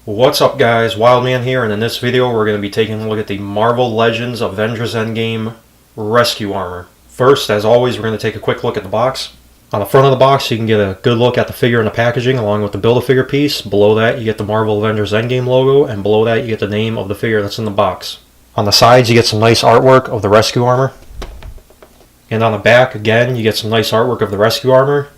What's up guys, Wildman here, and in this video we're going to be taking a look at the Marvel Legends Avengers Endgame Rescue Armor. First, as always, we're going to take a quick look at the box. On the front of the box you can get a good look at the figure and the packaging along with the Build-A-Figure piece. Below that you get the Marvel Avengers Endgame logo, and below that you get the name of the figure that's in the box. On the sides you get some nice artwork of the Rescue Armor. And on the back, again, you get some nice artwork of the Rescue Armor.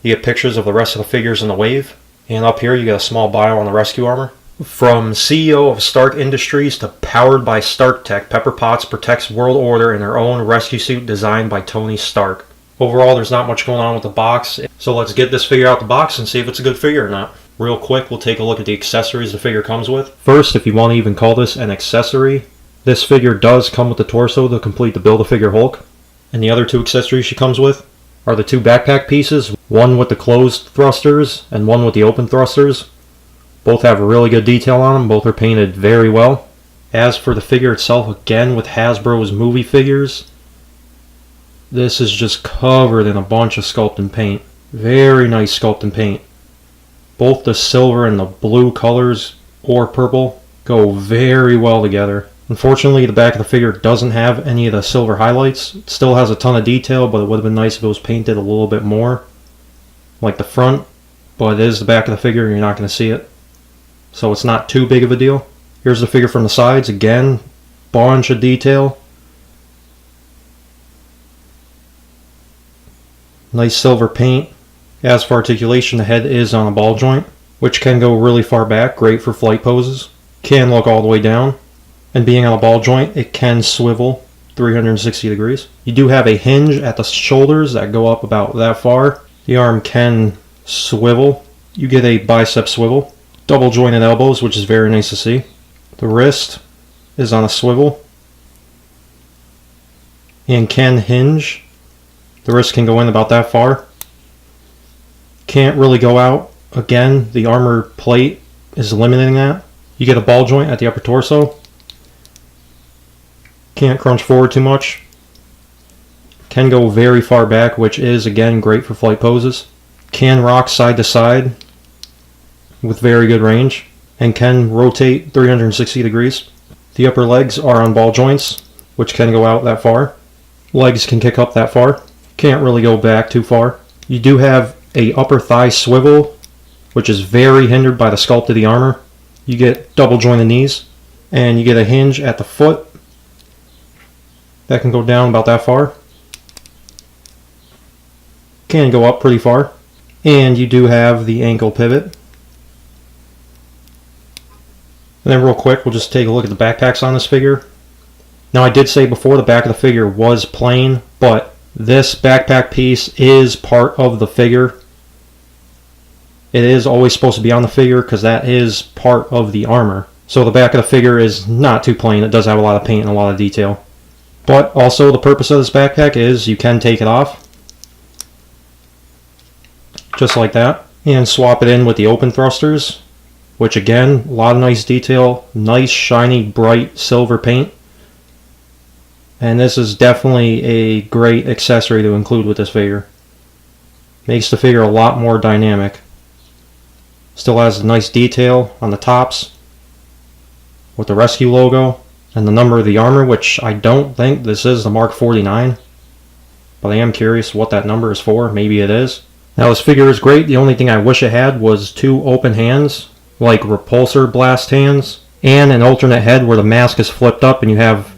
You get pictures of the rest of the figures in the wave. And up here you get a small bio on the Rescue Armor. From CEO of Stark Industries to powered by Stark Tech, Pepper Potts protects world order in her own rescue suit designed by Tony Stark. Overall, there's not much going on with the box, so let's get this figure out the box and see if it's a good figure or not. Real quick, we'll take a look at the accessories the figure comes with. First, if you want to even call this an accessory, this figure does come with the torso to complete the Build-A-Figure Hulk. And the other two accessories she comes with are the two backpack pieces, one with the closed thrusters and one with the open thrusters. Both have a really good detail on them, both are painted very well. As for the figure itself, again with Hasbro's movie figures, this is just covered in a bunch of sculpt and paint. Very nice sculpt and paint. Both the silver and the blue colors, or purple, go very well together. Unfortunately, the back of the figure doesn't have any of the silver highlights. It still has a ton of detail, but it would have been nice if it was painted a little bit more, like the front. But it is the back of the figure, and you're not going to see it, so it's not too big of a deal. Here's the figure from the sides. Again, bunch of detail. Nice silver paint. As for articulation, the head is on a ball joint, which can go really far back, great for flight poses. Can look all the way down. And being on a ball joint, it can swivel 360 degrees. You do have a hinge at the shoulders that go up about that far. The arm can swivel. You get a bicep swivel. Double jointed elbows, which is very nice to see. The wrist is on a swivel and can hinge. The wrist can go in about that far. Can't really go out. Again, the armor plate is limiting that. You get a ball joint at the upper torso. Can't crunch forward too much. Can go very far back, which is again great for flight poses. Can rock side to side with very good range, and can rotate 360 degrees. The upper legs are on ball joints, which can go out that far. Legs can kick up that far. Can't really go back too far. You do have a upper thigh swivel, which is very hindered by the sculpt of the armor. You get double jointed knees, and you get a hinge at the foot that can go down about that far. Can go up pretty far. And you do have the ankle pivot. And then real quick, we'll just take a look at the backpacks on this figure. Now I did say before the back of the figure was plain, but this backpack piece is part of the figure. It is always supposed to be on the figure because that is part of the armor. So the back of the figure is not too plain. It does have a lot of paint and a lot of detail. But also the purpose of this backpack is you can take it off, just like that, and swap it in with the open thrusters, which again, a lot of nice detail, nice shiny bright silver paint. And this is definitely a great accessory to include with this figure. Makes the figure a lot more dynamic. Still has a nice detail on the tops with the rescue logo and the number of the armor, which I don't think this is the Mark 49, but I am curious what that number is for. Maybe it is. Now this figure is great. The only thing I wish it had was two open hands, like repulsor blast hands, and an alternate head where the mask is flipped up and you have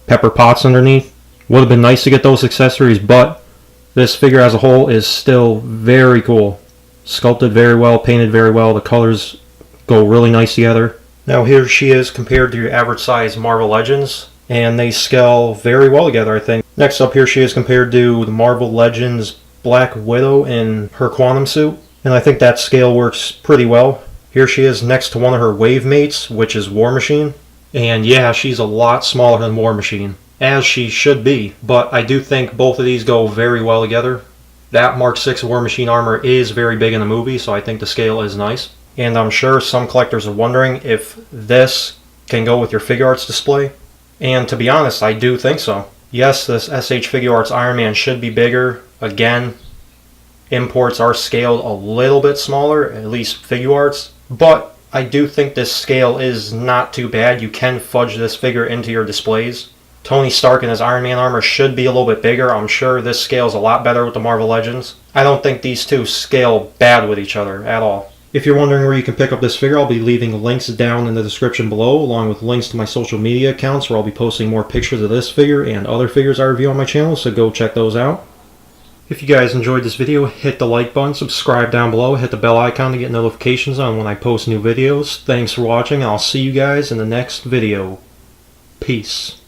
Pepper Potts underneath. Would have been nice to get those accessories, but this figure as a whole is still very cool. Sculpted very well, painted very well. The colors go really nice together. Now here she is compared to your average size Marvel Legends, and they scale very well together, I think. Next up, here she is compared to the Marvel Legends Black Widow in her quantum suit, and I think that scale works pretty well. Here she is next to one of her wave mates, which is War Machine, and yeah, she's a lot smaller than War Machine, as she should be, but I do think both of these go very well together. That Mark 6 War Machine armor is very big in the movie, so I think the scale is nice. And I'm sure some collectors are wondering if this can go with your figure arts display. And to be honest, I do think so. Yes, this SH Figure Arts Iron Man should be bigger. Again, imports are scaled a little bit smaller, at least Figure Arts. But I do think this scale is not too bad. You can fudge this figure into your displays. Tony Stark in his Iron Man armor should be a little bit bigger. I'm sure this scales a lot better with the Marvel Legends. I don't think these two scale bad with each other at all. If you're wondering where you can pick up this figure, I'll be leaving links down in the description below, along with links to my social media accounts where I'll be posting more pictures of this figure and other figures I review on my channel, so go check those out. If you guys enjoyed this video, hit the like button, subscribe down below, hit the bell icon to get notifications on when I post new videos. Thanks for watching, and I'll see you guys in the next video. Peace.